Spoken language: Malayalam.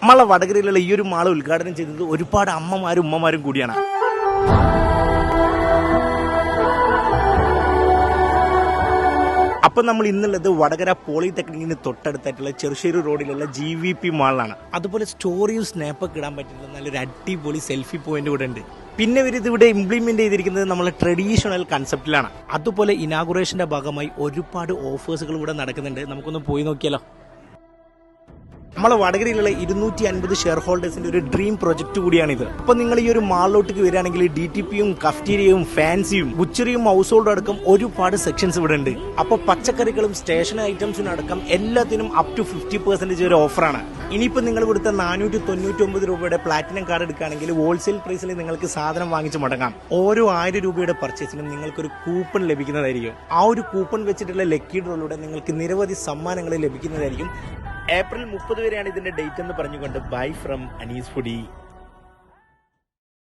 നമ്മളെ വടകരയിലുള്ള ഈ ഒരു മാൾ ഉദ്ഘാടനം ചെയ്തത് ഒരുപാട് അമ്മമാരും ഉമ്മമാരും കൂടിയാണ്. അപ്പം നമ്മൾ ഇന്നുള്ളത് വടകര പോളിടെക്നിക്കിന് തൊട്ടടുത്തായിട്ടുള്ള ചെറുശ്ശേരി റോഡിലുള്ള GVP മാളിലാണ്. അതുപോലെ സ്റ്റോറിയും സ്നാപ്പൊക്കെ ഇടാൻ പറ്റുന്ന നല്ലൊരു അടിപൊളി സെൽഫി പോയിന്റ് കൂടെ ഉണ്ട്. പിന്നെ ഇവിടെ ഇംപ്ലിമെന്റ് ചെയ്തിരിക്കുന്നത് നമ്മളെ ട്രഡീഷണൽ കൺസെപ്റ്റിലാണ്. അതുപോലെ ഇനാഗുറേഷന്റെ ഭാഗമായി ഒരുപാട് ഓഫേഴ്സുകൾ ഇവിടെ നടക്കുന്നുണ്ട്. നമുക്കൊന്ന് പോയി നോക്കിയാലോ. നമ്മളെ വടകരയിലുള്ള 250 ഷെയർ ഹോൾഡേഴ്സിന്റെ ഒരു ഡ്രീം പ്രൊജക്ട് കൂടിയാണിത്. അപ്പൊ നിങ്ങൾ ഈ ഒരു മാളിലോട്ടേക്ക് വരികയാണെങ്കിൽ DTPയും കഫ്റ്റീരിയയും ഫാൻസിയും ബുച്ചറിയും ഹൗസ് ഹോൾഡും അടക്കം ഒരുപാട് സെക്ഷൻസ് ഇവിടെ ഉണ്ട്. അപ്പൊ പച്ചക്കറികളും സ്റ്റേഷനറി ഐറ്റംസിനും അടക്കം എല്ലാത്തിനും അപ് ടു 50% ഒരു ഓഫറാണ്. ഇനിയിപ്പോൾ നിങ്ങൾ ഇവിടുത്തെ 499 രൂപയുടെ പ്ലാറ്റിനം കാർഡ് എടുക്കുകയാണെങ്കിൽ ഹോൾസെയിൽ പ്രൈസിൽ നിങ്ങൾക്ക് സാധനം വാങ്ങിച്ച് മടങ്ങാം. ഓരോ 1000 രൂപയുടെ പർച്ചേസിനും നിങ്ങൾക്കൊരു കൂപ്പൺ ലഭിക്കുന്നതായിരിക്കും. ആ ഒരു കൂപ്പൺ വെച്ചിട്ടുള്ള ലക്കി ഡ്രോയിലൂടെ നിങ്ങൾക്ക് നിരവധി സമ്മാനങ്ങൾ ലഭിക്കുന്നതായിരിക്കും. ഏപ്രിൽ 30 വരെയാണ് ഇതിന്റെ ഡേറ്റ് എന്ന് പറഞ്ഞുകൊണ്ട് ബൈ ഫ്രം അനീസ് ഫുഡി.